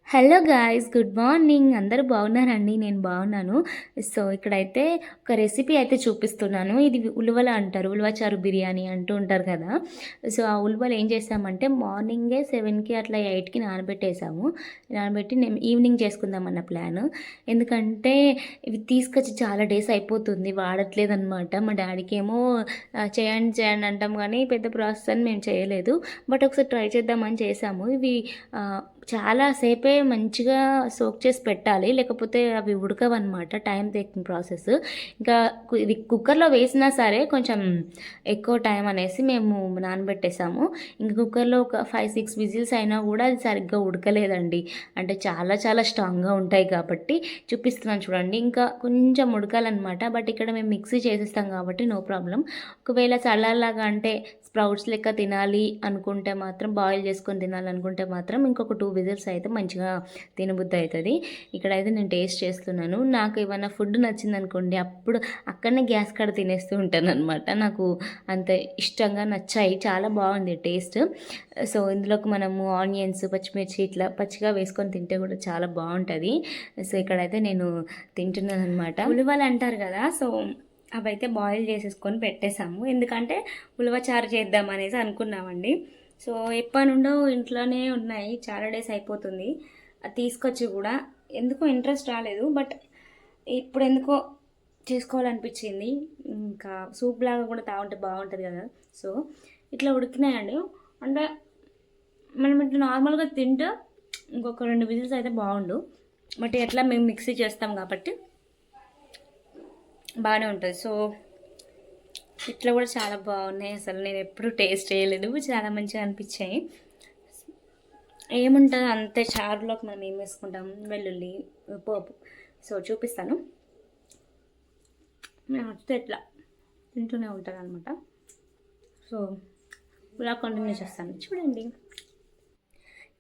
Hello guys, good morning. అందరూ బాగున్నారండి? నేను బాగున్నాను. సో ఇక్కడైతే ఒక రెసిపీ అయితే చూపిస్తున్నాను. ఇది ఉలువలు అంటారు, ఉలువచారు బిర్యానీ అంటూ ఉంటారు కదా. సో ఆ ఉలువలు ఏం చేసామంటే మార్నింగే 7కి అట్లా 8కి నానబెట్టి నేను ఈవినింగ్ చేసుకుందామన్న ప్లాన్. ఎందుకంటే ఇవి తీసుకొచ్చి చాలా డేస్ అయిపోతుంది, వాడట్లేదు అనమాట. మా డాడీకి ఏమో చేయండి చేయండి అంటాం కానీ పెద్ద ప్రాసెస్ అని మేము చేయలేదు. బట్ ఒకసారి ట్రై చేద్దామని చేసాము. ఇవి చాలా సేపే మంచిగా సోక్ చేసి పెట్టాలి, లేకపోతే అవి ఉడకవన్నమాట. Time taking process. ఇంకా ఇది కుక్కర్లో వేసినా సరే కొంచెం ఎక్కువ టైం అనేసి మేము నానబెట్టేసాము. ఇంకా కుక్కర్లో ఒక 5-6 విజిల్స్ అయినా కూడా అది సరిగ్గా ఉడకలేదండి. అంటే చాలా చాలా స్ట్రాంగ్గా ఉంటాయి కాబట్టి. చూపిస్తున్నాను చూడండి. ఇంకా కొంచెం ఉడకాలన్నమాట. బట్ ఇక్కడ మేము మిక్సీ చేసేస్తాం కాబట్టి నో ప్రాబ్లం. ఒకవేళ చల్లాలాగా అంటే స్ప్రౌట్స్ లెక్క తినాలి అనుకుంటే మాత్రం, బాయిల్ చేసుకొని తినాలనుకుంటే మాత్రం ఇంకొక 2 విజిల్స్ అయితే మంచిగా తినబుద్ధి అవుతుంది. ఇక్కడైతే నేను టేస్ట్ చేస్తున్నాను. నాకు ఏమైనా ఫుడ్ నచ్చింది అనుకోండి, అప్పుడు అక్కడనే గ్యాస్ కాడ తినేస్తూ ఉంటాను అనమాట. నాకు అంత ఇష్టంగా నచ్చాయి, చాలా బాగుంది టేస్ట్. సో ఇందులోకి మనము ఆనియన్స్, పచ్చిమిర్చి ఇట్లా పచ్చిగా వేసుకొని తింటే కూడా చాలా బాగుంటుంది. సో ఇక్కడైతే నేను తింటున్నాను అనమాట. ఉలువలు అంటారు కదా, సో అవైతే బాయిల్ చేసేసుకొని పెట్టేసాము. ఎందుకంటే ఉలవచారు చేద్దాం అనేసి అనుకున్నామండి. సో ఎప్పటి నుండో ఇంట్లోనే ఉన్నాయి, చాలా డేస్ అయిపోతుంది. అది తీసుకొచ్చి కూడా ఎందుకో ఇంట్రెస్ట్ రాలేదు. బట్ ఇప్పుడు ఎందుకో చేసుకోవాలనిపించింది. ఇంకా సూప్ లాగా కూడా తాగుంటే బాగుంటుంది కదా. సో ఇట్లా ఉడికినాయండి. అంటే మనం ఇట్లా నార్మల్గా తింటే ఇంకొక 2 విజిల్స్ అయితే బాగుండు. బట్ ఎట్లా మేము మిక్సీ చేస్తాం కాబట్టి బాగానే ఉంటుంది. సో ఇట్లా కూడా చాలా బాగున్నాయి. అసలు నేను ఎప్పుడు టేస్ట్ చేయలేదు, చాలా మంచిగా అనిపించాయి. ఏముంటుంది అంతే, చారులోకి మనం ఏం వేసుకుంటాం, వెల్లుల్లి, పోపు. సో చూపిస్తాను. నేను వస్తే ఇట్లా తింటూనే ఉంటాను అనమాట. సో ఇలా కంటిన్యూ చేస్తాను, చూడండి.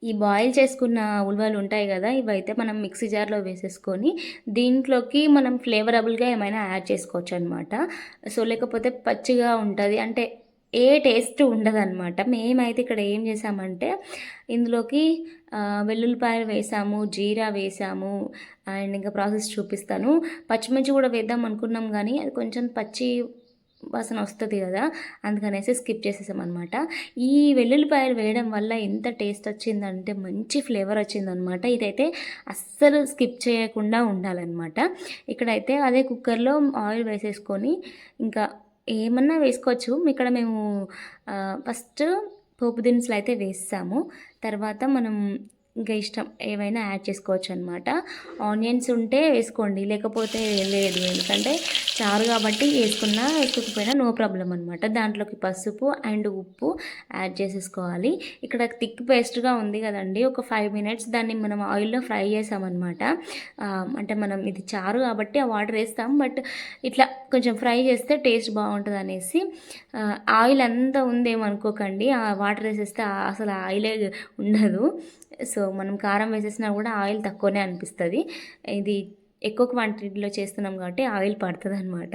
ఈ బాయిల్ చేసుకున్న ఉలవలు ఉంటాయి కదా, ఇవైతే మనం మిక్సీ జార్లో వేసేసుకొని దీంట్లోకి మనం ఫ్లేవరబుల్గా ఏమైనా యాడ్ చేసుకోవచ్చు అనమాట. సో లేకపోతే పచ్చిగా ఉంటుంది, అంటే ఏ టేస్ట్ ఉండదన్నమాట. మేమైతే ఇక్కడ ఏం చేసామంటే ఇందులోకి వెల్లుల్లిపాయలు వేసాము, జీరా వేసాము. అండ్ ఇంకా ప్రాసెస్ చూపిస్తాను. పచ్చిమిర్చి కూడా వేద్దాం అనుకున్నాం కానీ అది కొంచెం పచ్చి వాసన వస్తుంది కదా, అందుకనేసి స్కిప్ చేసేసామన్నమాట. ఈ వెల్లుల్లిపాయలు వేయడం వల్ల ఎంత టేస్ట్ వచ్చిందంటే మంచి ఫ్లేవర్ వచ్చిందనమాట. ఇదైతే అస్సలు స్కిప్ చేయకుండా ఉండాలన్నమాట. ఇక్కడైతే అదే కుక్కర్లో ఆయిల్ వేసేసుకొని ఇంకా ఏమన్నా వేసుకోవచ్చు. ఇక్కడ మేము ఫస్ట్ పోపు దినుసులు అయితే వేసాము. తర్వాత మనం ఇంకా ఇష్టం ఏమైనా యాడ్ చేసుకోవచ్చు అనమాట. ఆనియన్స్ ఉంటే వేసుకోండి, లేకపోతే లేదు. ఎందుకంటే చారు కాబట్టి వేసుకున్నా వేసుకోకపోయినా నో ప్రాబ్లం అనమాట. దాంట్లోకి పసుపు అండ్ ఉప్పు యాడ్ చేసేసుకోవాలి. ఇక్కడ థిక్ పేస్ట్గా ఉంది కదండి, ఒక 5 మినిట్స్ దాన్ని మనం ఆయిల్లో ఫ్రై చేసామన్నమాట. అంటే మనం ఇది చారు కాబట్టి ఆ వాటర్ వేస్తాం, బట్ ఇట్లా కొంచెం ఫ్రై చేస్తే టేస్ట్ బాగుంటుంది అనేసి. ఆయిల్ అంతా ఉందేమనుకోకండి, ఆ వాటర్ వేసేస్తే అసలు ఆయిలే ఉండదు. సో మనం కారం వేసేసినా కూడా ఆయిల్ తక్కువనే అనిపిస్తుంది. ఇది ఎక్కువ క్వాంటిటీలో చేస్తున్నాం కాబట్టి ఆయిల్ పడుతుంది అనమాట.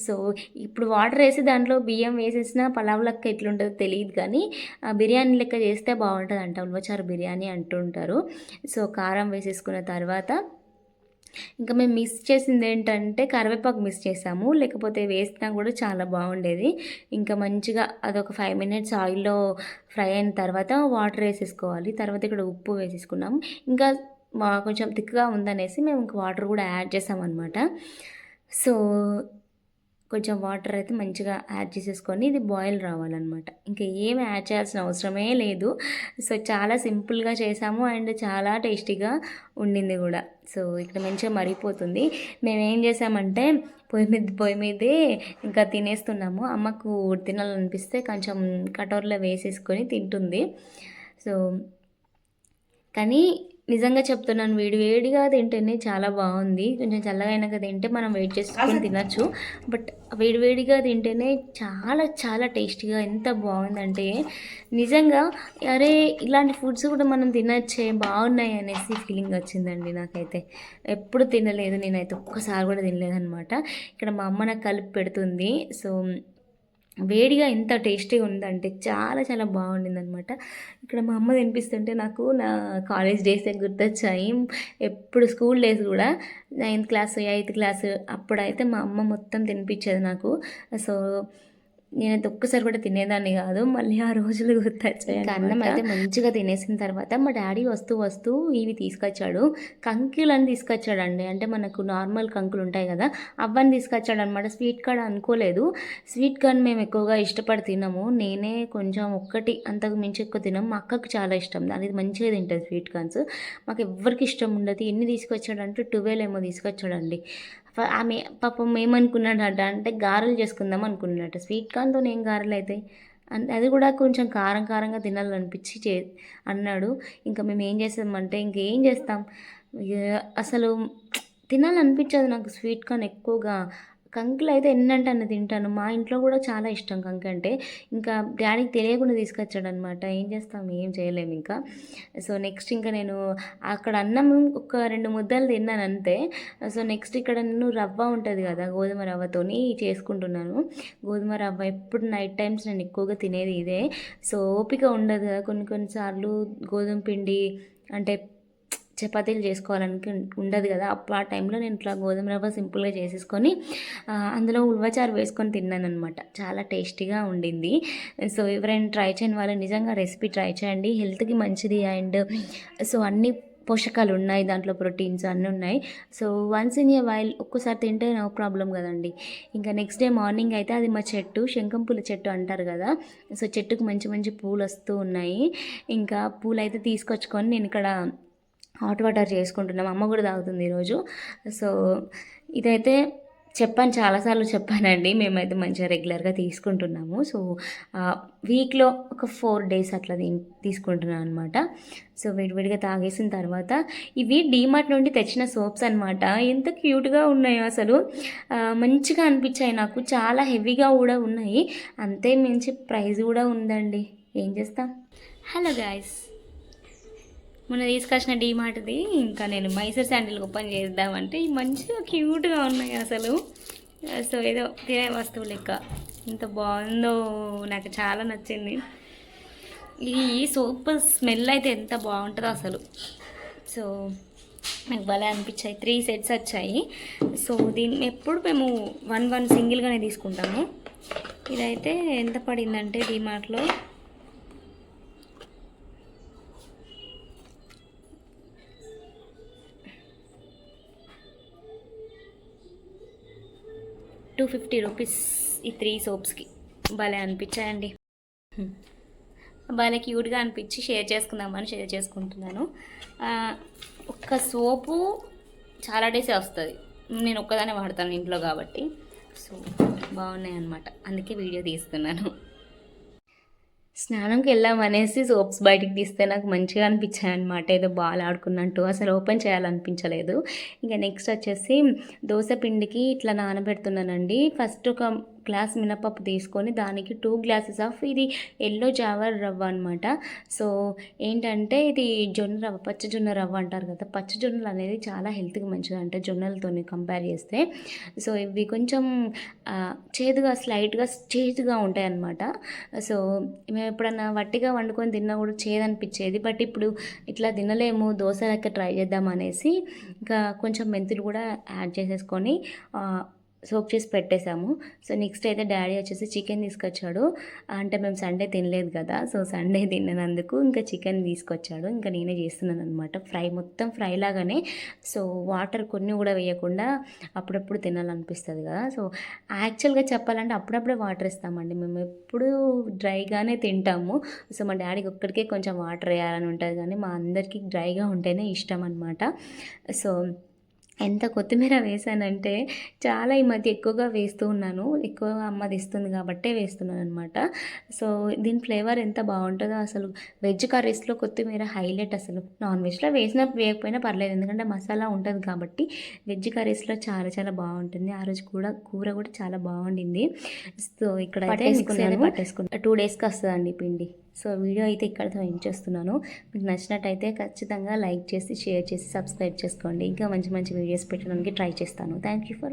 సో ఇప్పుడు వాటర్ వేసి దాంట్లో బియ్యం వేసేసిన పలావ్ లెక్క ఎట్లుంటుందో తెలియదు, కానీ బిర్యానీ లెక్క చేస్తే బాగుంటుంది అంట, ఉలవచారు బిర్యానీ అంటుంటారు. సో కారం వేసేసుకున్న తర్వాత ఇంకా మేము మిస్ చేసింది ఏంటంటే కరివేపాకు మిస్ చేసాము, లేకపోతే వేసినా కూడా చాలా బాగుండేది. ఇంకా మంచిగా అదొక 5 మినిట్స్ ఆయిల్లో ఫ్రై అయిన తర్వాత వాటర్ వేసేసుకోవాలి. తర్వాత ఇక్కడ ఉప్పు వేసేసుకున్నాము. ఇంకా కొంచెం థిక్గా ఉందనేసి మేము ఇంకా వాటర్ కూడా యాడ్ చేసామన్నమాట. సో కొంచెం వాటర్ అయితే మంచిగా యాడ్ చేసేసుకొని ఇది బాయిల్ రావాలన్నమాట. ఇంకా ఏమి యాడ్ చేయాల్సిన అవసరమే లేదు. సో చాలా సింపుల్గా చేసాము అండ్ చాలా టేస్టీగా ఉండింది కూడా. సో ఇక్కడ మంచిగా మరిగిపోతుంది. మేము ఏం చేసామంటే పొయ్యి మీదే ఇంకా తినేస్తున్నాము. అమ్మకు తినాలనిపిస్తే కొంచెం కటోర్లో వేసేసుకొని తింటుంది. సో కానీ నిజంగా చెప్తున్నాను, వేడిగా తింటేనే చాలా బాగుంది. కొంచెం చల్లగా అయినాక తింటే మనం వెయిట్ చేసుకొని తినచ్చు, బట్ వేడిగా తింటేనే చాలా చాలా టేస్టీగా ఎంత బాగుందంటే నిజంగా అరే ఇలాంటి ఫుడ్స్ కూడా మనం తినచ్చే, బాగున్నాయి అనేసి ఫీలింగ్ వచ్చిందండి నాకైతే. ఎప్పుడు తినలేదు నేనైతే, ఒక్కసారి కూడా తినలేదన్నమాట. ఇక్కడ మా అమ్మ నాకు కలిపి పెడుతుంది. సో వేడిగా ఎంత టేస్టీగా ఉందంటే చాలా చాలా బాగుండిందనమాట. ఇక్కడ మా అమ్మ తినిపిస్తుంటే నాకు నా కాలేజ్ డేసే గుర్తొచ్చాయి. ఎప్పుడు స్కూల్ డేస్ కూడా 9th క్లాస్ 8th క్లాస్ అప్పుడైతే మా అమ్మ మొత్తం తినిపించేది నాకు. సో నేనైతే ఒక్కసారి కూడా తినేదాన్ని కాదు. మళ్ళీ ఆ రోజులు గుర్తొచ్చాయి. అన్నం అయితే మంచిగా తినేసిన తర్వాత మా డాడీ వస్తూ ఇవి తీసుకొచ్చాడు. కంకులని తీసుకొచ్చాడండి. అంటే మనకు నార్మల్ కంకులు ఉంటాయి కదా, అవన్నీ తీసుకొచ్చాడు అనమాట. స్వీట్ కార్న్ అనుకోలేదు. స్వీట్ కార్న్ మేము ఎక్కువగా ఇష్టపడి తినము. నేనే కొంచెం ఒక్కటి, అంతకు మించి ఎక్కువ తినము. మా అక్కకు చాలా ఇష్టం, అది మంచిగా తింటుంది స్వీట్ కార్న్స్. మాకు ఎవ్వరికి ఇష్టం ఉండదు. ఎన్ని తీసుకొచ్చాడంటే 12 ఏమో తీసుకొచ్చాడండి. ఆమె పాపం ఏమనుకున్నాడట అంటే గారెలు చేసుకుందాం అనుకున్నాడట. స్వీట్ కార్న్తో ఏం గారెలు అవుతాయి, అది కూడా కొంచెం కారం కారంగా తినాలనిపించి అన్నాడు. ఇంకా మేము ఏం చేస్తామంటే ఇంకేం చేస్తాం, అసలు తినాలనిపించదు నాకు స్వీట్ కార్న్ ఎక్కువగా. కంకులు అయితే ఎన్నంటే అన్న తింటాను. మా ఇంట్లో కూడా చాలా ఇష్టం కంకి అంటే. ఇంకా డాడీకి తెలియకుండా తీసుకొచ్చాడనమాట. ఏం చేస్తాం, ఏం చేయలేము ఇంకా. సో నెక్స్ట్ ఇంకా నేను అక్కడ అన్నం ఒక 2 ముద్దలు తిన్నాను అంతే. సో నెక్స్ట్ ఇక్కడ నేను రవ్వ ఉంటుంది కదా, గోధుమ రవ్వతోని చేసుకుంటున్నాను. గోధుమ రవ్వ ఎప్పుడు నైట్ టైమ్స్ నేను ఎక్కువగా తినేది ఇదే. సో ఓపిక ఉండదు కదా కొన్నిసార్లు గోధుమ పిండి అంటే చపాతీలు చేసుకోవాలని ఉండదు కదా, అప్పుడు ఆ టైంలో నేను ఇట్లా గోధుమ రవ్వ సింపుల్గా చేసేసుకొని అందులో ఉల్వచారు వేసుకొని తిన్నాను అనమాట. చాలా టేస్టీగా ఉండింది. సో ఎవరైనా ట్రై చేయని వాళ్ళు నిజంగా రెసిపీ ట్రై చేయండి, హెల్త్కి మంచిది. అండ్ సో అన్ని పోషకాలు ఉన్నాయి దాంట్లో, ప్రోటీన్స్ అన్నీ ఉన్నాయి. So once in a while ఒక్కసారి తింటే నో ప్రాబ్లం కదండి. ఇంకా నెక్స్ట్ డే మార్నింగ్ అయితే అది మా చెట్టు, శంఖం పూల చెట్టు అంటారు కదా. సో చెట్టుకు మంచి మంచి పూలు వస్తూ ఉన్నాయి. ఇంకా పూలు అయితే తీసుకొచ్చుకొని నేను ఇక్కడ హాట్ వాటర్ చేసుకుంటున్నాం. అమ్మ కూడా తాగుతుంది ఈరోజు. సో ఇదైతే చాలాసార్లు చెప్పానండి, మేమైతే మంచిగా రెగ్యులర్గా తీసుకుంటున్నాము. సో వీక్లో ఒక 4 days అట్లా తీసుకుంటున్నాను అనమాట. సో విడివిడిగా తాగేసిన తర్వాత ఇవి డీమార్ట్ నుండి తెచ్చిన సోప్స్ అనమాట. ఎంత క్యూట్గా ఉన్నాయో అసలు, మంచిగా అనిపించాయి నాకు. చాలా హెవీగా కూడా ఉన్నాయి, అంతే మించి ప్రైస్ కూడా ఉందండి. ఏం చేస్తాం. హలో గాయస్, మొన్న తీసుకొచ్చిన డీమార్ట్ది ఇంకా నేను మైసూర్ శాండిల్ ఓపెన్ చేద్దామంటే మంచిగా క్యూట్గా ఉన్నాయి అసలు. సో ఏదో తినే వస్తువు లెక్క, ఎంత బాగుందో, నాకు చాలా నచ్చింది. ఈ సోప్ స్మెల్ అయితే ఎంత బాగుంటుందో అసలు. సో నాకు భలే అనిపించాయి. 3 sets వచ్చాయి. సో దీన్ని ఎప్పుడు మేము 1 సింగిల్గానే తీసుకుంటాము. ఇదైతే ఎంత పడిందంటే డీమార్ట్లో ₹250 ఈ 3 soapsకి. భలే అనిపించాయండి, భలే క్యూట్గా అనిపించి షేర్ చేసుకుంటున్నాను. ఒక్క సోపు చాలా డేసే వస్తుంది, నేను ఒక్కదానే వాడతాను ఇంట్లో కాబట్టి. సో బాగున్నాయి అన్నమాట, అందుకే వీడియో తీస్తున్నాను. స్నానంకి వెళ్ళామనేసి సోప్స్ బయటికి తీస్తే నాకు మంచిగా అనిపించాయి అనమాట. ఏదో బాల్ ఆడుకున్నట్టు, అసలు ఓపెన్ చేయాలనిపించలేదు. ఇంకా నెక్స్ట్ వచ్చేసి దోశ పిండికి ఇట్లా నానబెడుతున్నానండి. ఫస్ట్ ఒక గ్లాస్ మినపప్పు తీసుకొని దానికి 2 glasses ఆఫ్ ఇది ఎల్లో జావర్ రవ్వ అనమాట. సో ఏంటంటే ఇది జొన్న రవ్వ, పచ్చ జొన్న రవ్వ అంటారు కదా. పచ్చ జొన్నలు అనేది చాలా హెల్త్కి మంచిది అంటే జొన్నలతో కంపేర్ చేస్తే. సో ఇవి కొంచెం స్లైట్గా చేదుగా ఉంటాయి అన్నమాట. సో మేము ఎప్పుడన్నా వట్టిగా వండుకొని తిన్నా కూడా చేదనిపించేది, బట్ ఇప్పుడు ఇట్లా తినలేము, దోశ లెక్క ట్రై చేద్దాం అనేసి ఇంకా కొంచెం మెంతులు కూడా యాడ్ చేసేసుకొని సోక్ చేసి పెట్టేశాము. సో నెక్స్ట్ అయితే డాడీ వచ్చేసి చికెన్ తీసుకొచ్చాడు. అంటే మేము సండే తినలేదు కదా, సో సండే తిన్నందుకు ఇంకా చికెన్ తీసుకొచ్చాడు. ఇంకా నేనే చేస్తున్నాను అనమాట. మొత్తం ఫ్రై లాగానే. సో వాటర్ కొన్ని కూడా వేయకుండా అప్పుడప్పుడు తినాలనిపిస్తుంది కదా. సో యాక్చువల్గా చెప్పాలంటే అప్పుడప్పుడే వాటర్ ఇస్తామండి, మేము ఎప్పుడు డ్రైగానే తింటాము. సో మా డాడీకి ఒక్కడికే కొంచెం వాటర్ వేయాలని ఉంటుంది, కానీ మా అందరికీ డ్రైగా ఉంటేనే ఇష్టం అనమాట. సో ఎంత కొత్తిమీర వేసానంటే చాలా ఈ మధ్య ఎక్కువగా వేస్తూ ఉన్నాను, ఎక్కువగా అమ్మది ఇస్తుంది కాబట్టే వేస్తున్నాను అనమాట. సో దీని ఫ్లేవర్ ఎంత బాగుంటుందో అసలు. వెజ్ కర్రీస్లో కొత్తిమీర హైలైట్ అసలు. నాన్ వెజ్లో వేయకపోయినా పర్లేదు, ఎందుకంటే మసాలా ఉంటుంది కాబట్టి. వెజ్ కర్రీస్లో చాలా చాలా బాగుంటుంది. ఆ రోజు కూడా కూర కూడా చాలా బాగుండింది. సో ఇక్కడ పట్టేసుకున్నాను. 2 daysకి వస్తుందండి పిండి. సో వీడియో అయితే ఇక్కడితో ఎండ్ చేస్తున్నాను. మీకు నచ్చినట్టయితే ఖచ్చితంగా లైక్ చేసి, షేర్ చేసి, సబ్స్క్రైబ్ చేసుకోండి. ఇంకా మంచి మంచి వీడియోస్ పెట్టడానికి ట్రై చేస్తాను. Thank you for